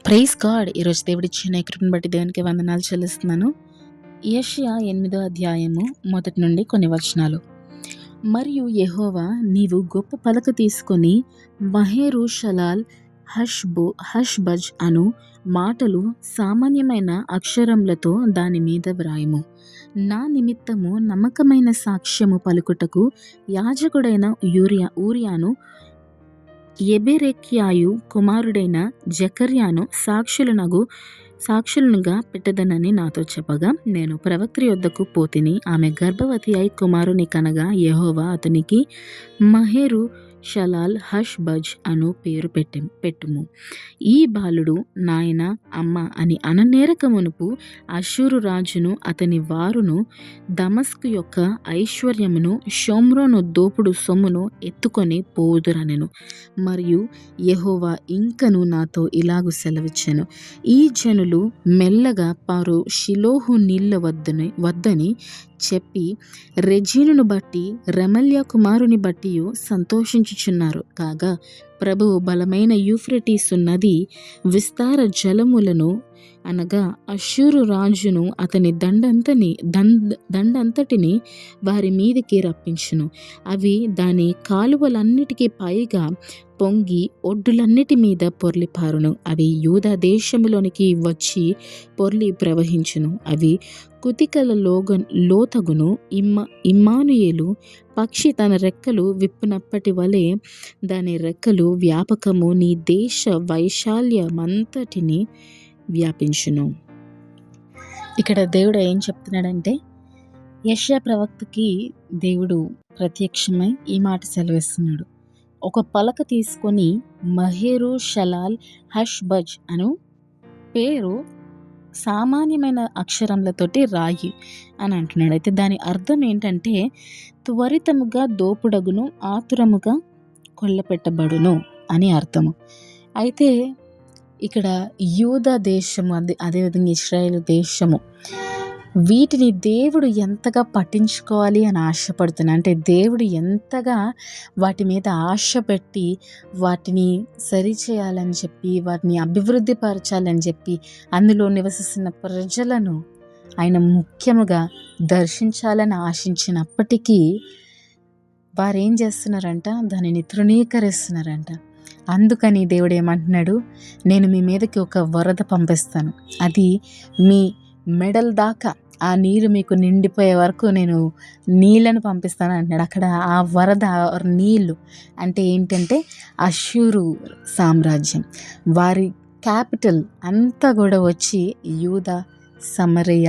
Praise God. ఈరోజు దేవుడిచ్చిన ఈ కృపను బట్టి దేవునికి వందనాలు చెల్లిస్తున్నాను. యెషయా 8వ అధ్యాయము మొదటి నుండి కొన్ని వచనాలు. మరియు యెహోవా, నీవు గొప్ప పలక తీసుకొని మహేరుషలాల్ హష్బజ్ అను మాటలు సామాన్యమైన అక్షరములతో దాని మీద వ్రాయుము. నా నిమిత్తము నమ్మకమైన సాక్ష్యము పలుకుటకు యాజకుడైన ఊరియాను యెబెరెక్యాయు కుమారుడైన జెకర్యాను సాక్షులుగా పెట్టదనని నాతో చెప్పగా, నేను ప్రవక్త యొద్దకు పోతిని. ఆమె గర్భవతి అయి కుమారుని కనగా యెహోవా అతనికి మహేరుషలాల్ హష్బజ్ అను పేరు పెట్టుము. ఈ బాలుడు నాయన అమ్మ అని అననేరక మునుపు అష్షూరు రాజును అతని వారును దమస్కు యొక్క ఐశ్వర్యమును షోమ్రోను దోపుడు సొమ్మును ఎత్తుకొని పోవుదురనెను. మరియు యెహోవా ఇంకను నాతో ఇలాగు సెలవిచ్చెను, ఈ జనులు మెల్లగా పారు షిలోహు నీళ్ల వద్దని చెప్పి రెజీనును బట్టి రెమల్యా కుమారుని బట్టి సంతోషించుచున్నారు. కాగా ప్రభువు బలమైన యూఫ్రటీసు నది విస్తార జలములను అనగా అష్షూరు రాజును అతని దండంతటిని వారి మీదికి రప్పించును. అవి దాని కాలువలన్నిటికీ పైగా పొంగి ఒడ్డులన్నిటి మీద పొర్లిపారును. అవి యూదా దేశములోనికి వచ్చి పొర్లి ప్రవహించును. అవి కుతికల లోతగును. ఇమ్మానుయేలు పక్షి తన రెక్కలు విప్పినప్పటి వలె దాని రెక్కలు వ్యాపకము నీ దేశ వైశాల్యమంతటిని వ్యాపించును. ఇక్కడ దేవుడు ఏం చెప్తున్నాడంటే, యెషయా ప్రవక్తకి దేవుడు ప్రత్యక్షమై ఈ మాట సెలవిస్తున్నాడు. ఒక పలక తీసుకొని మహేరుషలాల్ హష్బజ్ అను పేరు సామాన్యమైన అక్షరములతోటి రాయి అని అంటున్నాడు. అయితే దాని అర్థం ఏంటంటే, త్వరితముగా దోపుడగును, ఆతురముగా కొల్లపెట్టబడును అని అర్థము. అయితే ఇక్కడ యూదా దేశము, అదేవిధంగా ఇశ్రాయేలు దేశము, వీటిని దేవుడు ఎంతగా పట్టించుకోవాలి అని ఆశపడుతున్నాడు. అంటే దేవుడు ఎంతగా వాటి మీద ఆశ పెట్టి వాటిని సరిచేయాలని చెప్పి, వాటిని అభివృద్ధి పరచాలని చెప్పి, అందులో నివసిస్తున్న ప్రజలను ఆయన ముఖ్యముగా దర్శించాలని ఆశించినప్పటికీ వారేం చేస్తున్నారంట, దానిని తృణీకరిస్తున్నారంట. అందుకని దేవుడు ఏమంటున్నాడు, నేను మీ మీదకి ఒక వరద పంపిస్తాను, అది మీ మెడల దాకా ఆ నీరు మీకు నిండిపోయే వరకు నేను నీళ్ళను పంపిస్తాను అంటున్నాడు. అక్కడ ఆ వరద నీళ్ళు అంటే ఏంటంటే అష్షూరు సామ్రాజ్యం, వారి క్యాపిటల్ అంతా కూడా వచ్చి యూదా, సమరయ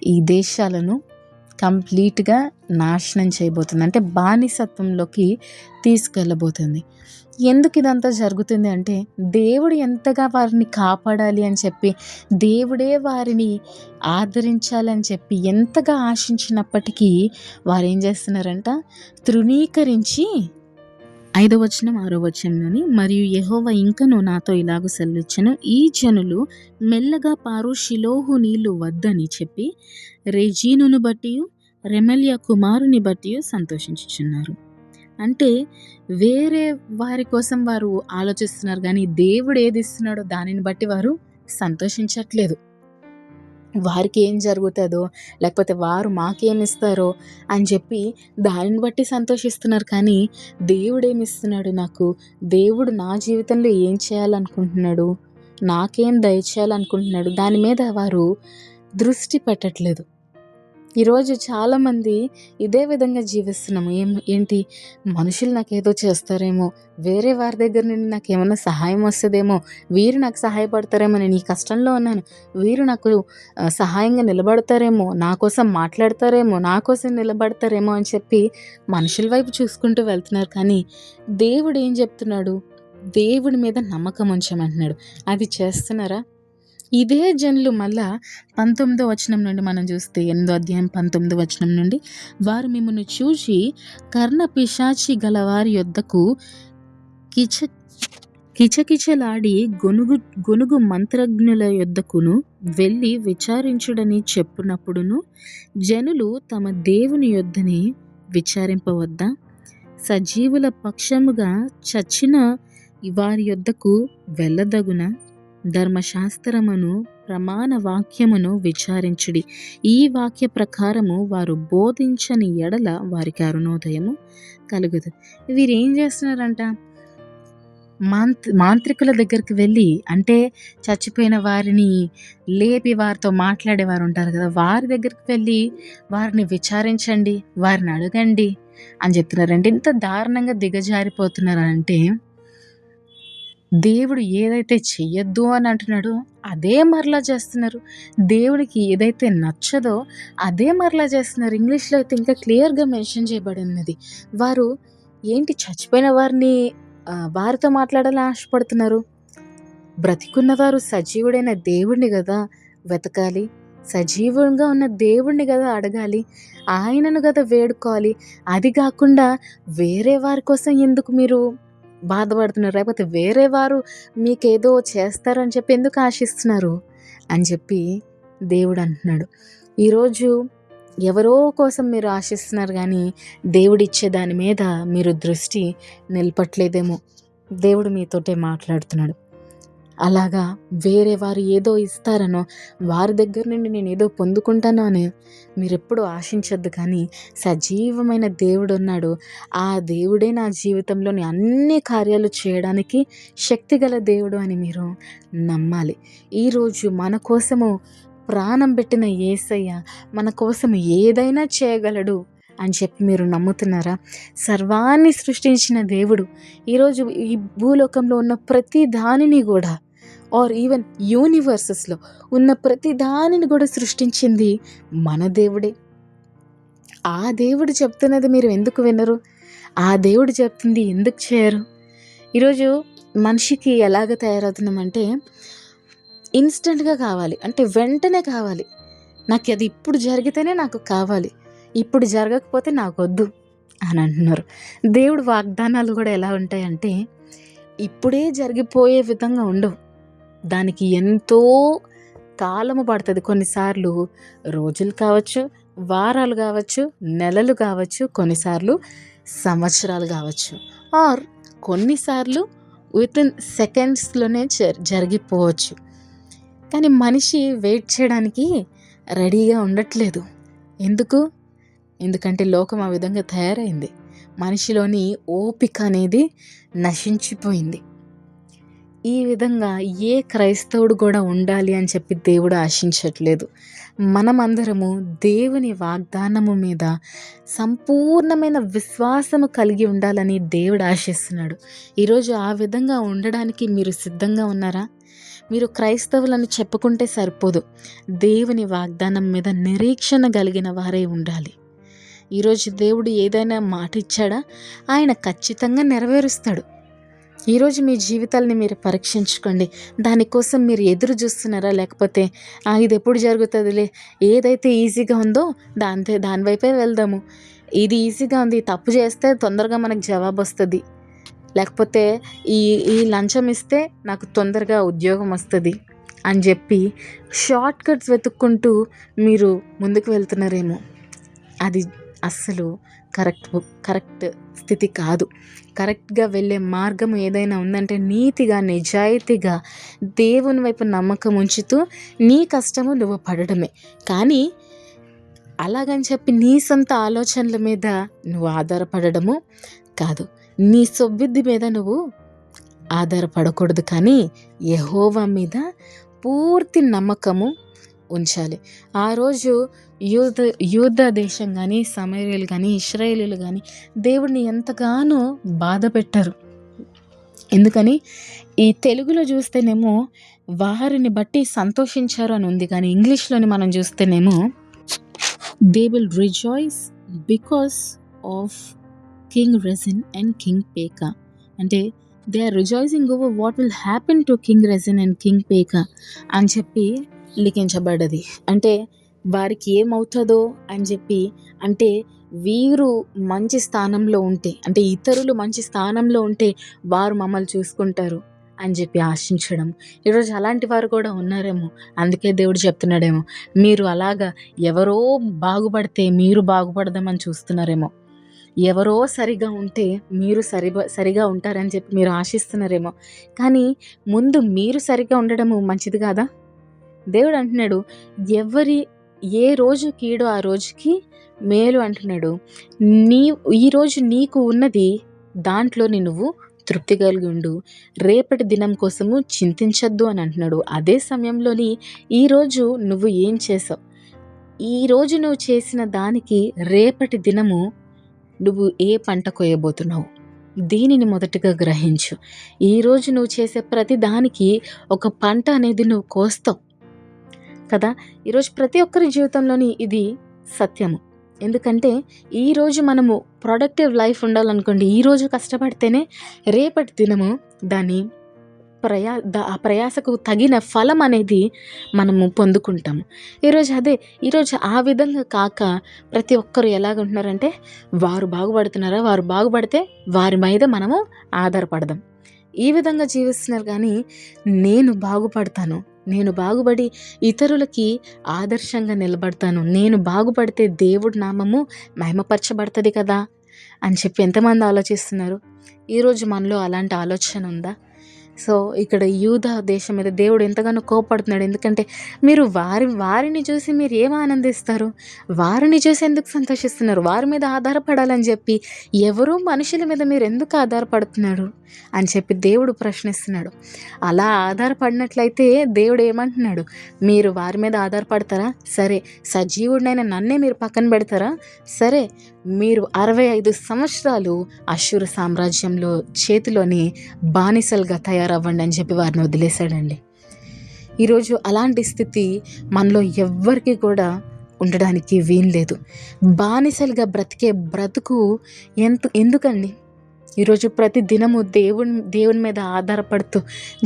ఈ దేశాలను కంప్లీట్గా నాశనం చేయబోతుంది. అంటే బానిసత్వంలోకి తీసుకెళ్ళబోతుంది. ఎందుకు ఇదంతా జరుగుతుంది అంటే, దేవుడు ఎంతగా వారిని కాపాడాలి అని చెప్పి, దేవుడే వారిని ఆదరించాలని చెప్పి ఎంతగా ఆశించినప్పటికీ వారు ఏం చేస్తున్నారంట, తృణీకరించి 5వ వచనం 6వ వచనంలోని, మరియు యెహోవా ఇంకను నాతో ఇలాగు సెలవిచ్చెను, ఈ జనులు మెల్లగా పారు షిలోహు నీళ్లు వద్దని చెప్పి రెజీనును బట్టి రెమల్యా కుమారుని బట్టి సంతోషించుచున్నారు. అంటే వేరే వారి కోసం వారు ఆలోచిస్తున్నారు, కానీ దేవుడు ఏది ఇస్తున్నాడో దానిని బట్టి వారు సంతోషించట్లేదు. వారికి ఏం జరుగుతుందో, లేకపోతే వారు మాకేమిస్తారో అని చెప్పి దానిని బట్టి సంతోషిస్తున్నారు. కానీ దేవుడు ఏమిస్తున్నాడు నాకు, దేవుడు నా జీవితంలో ఏం చేయాలనుకుంటున్నాడు, నాకేం దయచేయాలనుకుంటున్నాడు, దాని మీద వారు దృష్టి పెట్టట్లేదు. ఈరోజు చాలామంది ఇదే విధంగా జీవిస్తున్నాము. ఏంటి, మనుషులు నాకేదో చేస్తారేమో, వేరే వారి దగ్గర నుండి నాకు ఏమన్నా సహాయం వస్తుందేమో, వీరు నాకు సహాయపడతారేమో, నేను ఈ కష్టంలో ఉన్నాను, వీరు నాకు సహాయంగా నిలబడతారేమో, నా కోసం మాట్లాడతారేమో, నా కోసం నిలబడతారేమో అని చెప్పి మనుషుల వైపు చూసుకుంటూ వెళ్తున్నారు. కానీ దేవుడు ఏం చెప్తున్నాడు, దేవుడి మీద నమ్మకం ఉంచమంటున్నాడు. అది చేస్తున్నారా? ఇదే జనులు మళ్ళా 19వ వచనం నుండి మనం చూస్తే, 8వ అధ్యాయం 19వ వచనం నుండి, వారు మిమ్మల్ని చూచి కర్ణ పిశాచి గలవారి యొద్దకు కిచకిచలాడి గొనుగు మంత్రజ్ఞుల యొద్దకును వెళ్ళి విచారించుడని చెప్పునప్పుడును, జనులు తమ దేవుని యొద్దనే విచారింపవద్దా? సజీవుల పక్షముగా చచ్చిన వారి యొద్దకు వెళ్ళదగున? ధర్మశాస్త్రమును ప్రమాణ వాక్యమును విచారించుడి. ఈ వాక్య ప్రకారము వారు బోధించని ఎడల వారికి అరుణోదయము కలుగుదు. వీరేం చేస్తున్నారంట? మాంత్రికుల దగ్గరికి వెళ్ళి, అంటే చచ్చిపోయిన వారిని లేపి వారితో మాట్లాడేవారు ఉంటారు కదా, వారి దగ్గరికి వెళ్ళి వారిని విచారించండి, వారిని అడగండి అని చెప్తున్నారంటే ఇంత దారుణంగా దిగజారిపోతున్నారంటే, దేవుడు ఏదైతే చెయ్యొద్దు అని అంటున్నాడో అదే మరలా చేస్తున్నారు. దేవుడికి ఏదైతే నచ్చదో అదే మరలా చేస్తున్నారు. ఇంగ్లీష్లో అయితే ఇంకా క్లియర్గా మెన్షన్ చేయబడి ఉన్నది. వారు ఏంటి చచ్చిపోయిన వారిని వారితో మాట్లాడాలని ఆశపడుతున్నారు. బ్రతికున్నవారు సజీవుడైన దేవుడిని కదా వెతకాలి, సజీవంగా ఉన్న దేవుణ్ణి కదా అడగాలి, ఆయనను కదా వేడుకోవాలి. అది కాకుండా వేరే వారి కోసం ఎందుకు మీరు బాధపడుతున్నారు? లేకపోతే వేరే వారు మీకేదో చేస్తారని చెప్పి ఎందుకు ఆశిస్తున్నారు అని చెప్పి దేవుడు అంటున్నాడు. ఈరోజు ఎవరో కోసం మీరు ఆశిస్తున్నారు కానీ దేవుడిచ్చే దాని మీద మీరు దృష్టి నిలపట్లేదేమో. దేవుడు మీతోటే మాట్లాడుతున్నాడు. అలాగా వేరే వారు ఏదో ఇస్తారనో, వారి దగ్గర నుండి నేను ఏదో పొందుకుంటానో అని మీరెప్పుడు ఆశించొద్దు. కానీ సజీవమైన దేవుడు ఉన్నాడు. ఆ దేవుడే నా జీవితంలోని అన్ని కార్యాలు చేయడానికి శక్తిగల దేవుడు అని మీరు నమ్మాలి. ఈరోజు మన కోసము ప్రాణం పెట్టిన యేసయ్య మన కోసం ఏదైనా చేయగలడు అని చెప్పి మీరు నమ్ముతున్నారా? సర్వాన్ని సృష్టించిన దేవుడు ఈరోజు ఈ భూలోకంలో ఉన్న ప్రతి దానిని కూడా, ఆర్ ఈవెన్ యూనివర్సెస్లో ఉన్న ప్రతి దానిని కూడా సృష్టించింది మన దేవుడే. ఆ దేవుడు చెప్తున్నది మీరు ఎందుకు వినరు? ఆ దేవుడు చెప్తుంది ఎందుకు చేయరు? ఈరోజు మనిషికి ఎలాగ తయారవుతున్నామంటే, ఇన్స్టెంట్గా కావాలి, అంటే వెంటనే కావాలి. నాకు అది ఇప్పుడు జరిగితేనే నాకు కావాలి, ఇప్పుడు జరగకపోతే నాకు వద్దు అని అంటున్నారు. దేవుడు వాగ్దానాలు కూడా ఎలా ఉంటాయంటే, ఇప్పుడే జరిగిపోయే విధంగా ఉండవు. దానికి ఎంతో కాలము పడుతుంది. కొన్నిసార్లు రోజులు కావచ్చు, వారాలు కావచ్చు, నెలలు కావచ్చు, కొన్నిసార్లు సంవత్సరాలు కావచ్చు, ఆర్ కొన్నిసార్లు వితిన్ సెకండ్స్లోనే జరిగిపోవచ్చు. కానీ మనిషి వెయిట్ చేయడానికి రెడీగా ఉండట్లేదు. ఎందుకంటే లోకం ఆ విధంగా తయారైంది. మనిషిలోని ఓపిక అనేది నశించిపోయింది. ఈ విధంగా ఏ క్రైస్తవుడు కూడా ఉండాలి అని చెప్పి దేవుడు ఆశించట్లేదు. మనమందరము దేవుని వాగ్దానము మీద సంపూర్ణమైన విశ్వాసము కలిగి ఉండాలని దేవుడు ఆశిస్తున్నాడు. ఈరోజు ఆ విధంగా ఉండడానికి మీరు సిద్ధంగా ఉన్నారా? మీరు క్రైస్తవులను చెప్పుకుంటే సరిపోదు, దేవుని వాగ్దానం మీద నిరీక్షణ కలిగిన వారే ఉండాలి. ఈరోజు దేవుడు ఏదైనా మాట ఇచ్చాడా, ఆయన ఖచ్చితంగా నెరవేరుస్తాడు. ఈరోజు మీ జీవితాలని మీరు పరీక్షించుకోండి. దానికోసం మీరు ఎదురు చూస్తున్నారా? లేకపోతే ఇది ఎప్పుడు జరుగుతుందిలే, ఏదైతే ఈజీగా ఉందో దాని వైపే వెళ్దాము, ఇది ఈజీగా ఉంది, తప్పు చేస్తే తొందరగా మనకు జవాబు వస్తుంది, లేకపోతే ఈ లంచం ఇస్తే నాకు తొందరగా ఉద్యోగం వస్తుంది అని చెప్పి షార్ట్ కట్స్ వెతుక్కుంటూ మీరు ముందుకు వెళ్తున్నారేమో. అది అస్సలు కరెక్ట్ స్థితి కాదు. కరెక్ట్గా వెళ్ళే మార్గం ఏదైనా ఉందంటే నీతిగా, నిజాయితీగా దేవుని వైపు నమ్మకం ఉంచుతూ నీ కష్టము నువ్వు పడడమే. కానీ అలాగని చెప్పి నీ సొంత ఆలోచనల మీద నువ్వు ఆధారపడము కాదు, నీ సొబ్బుద్ధి మీద నువ్వు ఆధారపడకూడదు. కానీ యెహోవా మీద పూర్తి నమ్మకము ఉంచాలి. ఆ రోజు యూద దేశం కానీ, సమరయులు కానీ, ఇశ్రాయేలీయులు కానీ దేవుడిని ఎంతగానో బాధ పెట్టారు. ఎందుకని ఈ తెలుగులో చూస్తేనేమో వారిని బట్టి సంతోషించారు అని ఉంది, కానీ ఇంగ్లీష్లోని మనం చూస్తేనేమో they will rejoice because of king Rezin and king Pekah. అంటే they are rejoicing over what will happen to king Rezin and king Pekah అని చెప్పి లిఖించబడ్డది. అంటే వారికి ఏమవుతుందో అని చెప్పి, అంటే వీరు మంచి స్థానంలో ఉంటే, అంటే ఇతరులు మంచి స్థానంలో ఉంటే వారు మమ్మల్ని చూసుకుంటారు అని చెప్పి ఆశించడం. ఈరోజు అలాంటి వారు కూడా ఉన్నారేమో. అందుకే దేవుడు చెప్తున్నాడేమో, మీరు అలాగా ఎవరో బాగుపడితే మీరు బాగుపడదామని చూస్తున్నారేమో. ఎవరో సరిగా ఉంటే మీరు సరిగా ఉంటారని చెప్పి మీరు ఆశిస్తున్నారేమో. కానీ ముందు మీరు సరిగ్గా ఉండడము మంచిది కాదా? దేవుడు అంటున్నాడు, ఎవరి ఏ రోజు కీడో ఆ రోజుకి మేలు అంటున్నాడు. నీ ఈరోజు నీకు ఉన్నది దాంట్లోని నువ్వు తృప్తి కలిగి ఉండు. రేపటి దినం కోసము చింతించొద్దు అని అంటున్నాడు. అదే సమయంలోని ఈరోజు నువ్వు ఏం చేసావు, ఈరోజు నువ్వు చేసిన దానికి రేపటి దినము నువ్వు ఏ పంట కోయబోతున్నావు, దీనిని మొదటగా గ్రహించు. ఈరోజు నువ్వు చేసే ప్రతి దానికి ఒక పంట అనేది నువ్వు కోస్తావు కదా. ఈరోజు ప్రతి ఒక్కరి జీవితంలోని ఇది సత్యము. ఎందుకంటే ఈరోజు మనము ప్రొడక్టివ్ లైఫ్ ఉండాలనుకోండి, ఈరోజు కష్టపడితేనే రేపటి దినము దాని ఆ ప్రయాసకు తగిన ఫలం అనేది మనము పొందుకుంటాము. ఈరోజు ఆ విధంగా కాక ప్రతి ఒక్కరు ఎలాగుంటున్నారంటే, వారు బాగుపడుతున్నారా, వారు బాగుపడితే వారి మీద మనము ఆధారపడదాం, ఈ విధంగా జీవిస్తున్నారు. కానీ నేను బాగుపడతాను, నేను బాగుపడి ఇతరులకి ఆదర్శంగా నిలబడతాను, నేను బాగుపడితే దేవుడి నామము మహిమపరచబడుతుంది కదా అని చెప్పి ఎంతమంది ఆలోచిస్తున్నారు? ఈరోజు మనలో అలాంటి ఆలోచన ఉందా? సో ఇక్కడ యూదా దేశం మీద దేవుడు ఎంతగానో కోపడుతున్నాడు. ఎందుకంటే మీరు వారిని చూసి మీరు ఏం ఆనందిస్తారు, వారిని చూసి ఎందుకు సంతోషిస్తున్నారు, వారి మీద ఆధారపడాలని చెప్పి ఎవరు మనుషుల మీద మీరు ఎందుకు ఆధారపడుతున్నారు అని చెప్పి దేవుడు ప్రశ్నిస్తున్నాడు. అలా ఆధారపడినట్లయితే దేవుడు ఏమంటున్నాడు, మీరు వారి మీద ఆధారపడతారా? సరే. సజీవుడినైనా నన్నే మీరు పక్కన పెడతారా? సరే. మీరు 65 సంవత్సరాలు అష్షూరు సామ్రాజ్యంలో చేతిలోని బానిసలుగా తయారవ్వండి అని చెప్పి వారిని వదిలేశాడండి. ఈరోజు అలాంటి స్థితి మనలో ఎవ్వరికి కూడా ఉండడానికి వీల్లేదు. బానిసలుగా బ్రతికే బ్రతుకు ఎందుకండి? ఈరోజు ప్రతి దినము దేవుని మీద ఆధారపడుతూ,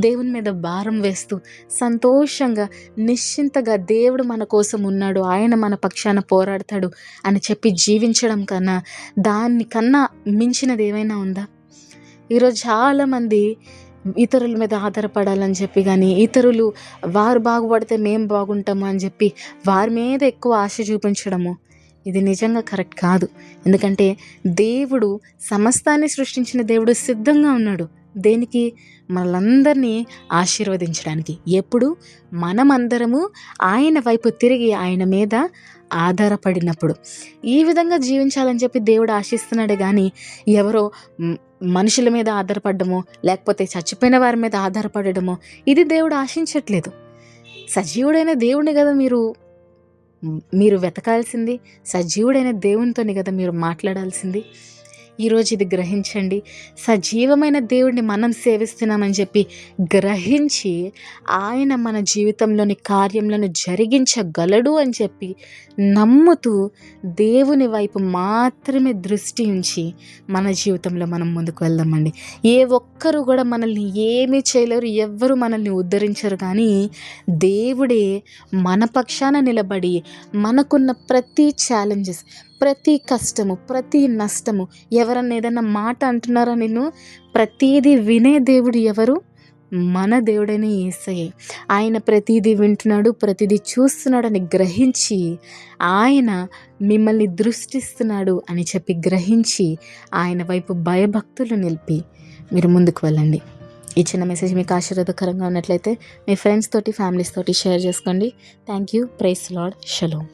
దేవుని మీద భారం వేస్తూ, సంతోషంగా నిశ్చింతగా దేవుడు మన కోసం ఉన్నాడు, ఆయన మన పక్షాన పోరాడతాడు అని చెప్పి జీవించడం కన్నా దానికన్నా మించినది ఏమైనా ఉందా? ఈరోజు చాలామంది ఇతరుల మీద ఆధారపడాలని చెప్పి, కానీ ఇతరులు వారు బాగుపడితే మేము బాగుంటాము అని చెప్పి వారి మీద ఎక్కువ ఆశ చూపించడము, ఇది నిజంగా కరెక్ట్ కాదు. ఎందుకంటే దేవుడు సమస్తాన్ని సృష్టించిన దేవుడు సిద్ధంగా ఉన్నాడు. దేనికి? మనలందరినీ ఆశీర్వదించడానికి. ఎప్పుడు? మనమందరము ఆయన వైపు తిరిగి ఆయన మీద ఆధారపడినప్పుడు. ఈ విధంగా జీవించాలని చెప్పి దేవుడు ఆశిస్తున్నాడే కానీ ఎవరో మనుషుల మీద ఆధారపడడమో, లేకపోతే చచ్చిపోయిన వారి మీద ఆధారపడడమో ఇది దేవుడు ఆశించట్లేదు. సజీవుడైన దేవుడిని కదా మీరు వెతకాల్సింది, సజీవుడైన దేవునితోని కదా మీరు మాట్లాడాల్సింది. ఈరోజు ఇది గ్రహించండి. సజీవమైన దేవుడిని మనం సేవిస్తున్నామని చెప్పి గ్రహించి ఆయన మన జీవితంలోని కార్యములను జరిగించగలడు అని చెప్పి నమ్ముతూ దేవుని వైపు మాత్రమే దృష్టి ఉంచి మన జీవితంలో మనం ముందుకు వెళ్దామండి. ఏ ఒక్కరు కూడా మనల్ని ఏమీ చేయలేరు, ఎవ్వరు మనల్ని ఉద్ధరించరు. కానీ దేవుడే మన పక్షాన నిలబడి మనకున్న ప్రతి ఛాలెంజెస్, ప్రతి కష్టము, ప్రతి నష్టము, ఎవరన్నా ఏదన్నా మాట అంటున్నారా నిన్ను, ప్రతీది వినే దేవుడు ఎవరు? మన దేవుడైన యేసయ్యే. ఆయన ప్రతీది వింటున్నాడు, ప్రతీది చూస్తున్నాడని గ్రహించి ఆయన మిమ్మల్ని దృష్టిస్తున్నాడు అని చెప్పి గ్రహించి ఆయన వైపు భయభక్తులు నిలిపి మీరు ముందుకు వెళ్ళండి. ఈ చిన్న మెసేజ్ మీకు ఆశీర్వాదకరంగా ఉన్నట్లయితే మీ ఫ్రెండ్స్ తోటి, ఫ్యామిలీస్ తోటి షేర్ చేసుకోండి. Thank you. Praise lord. Shalom.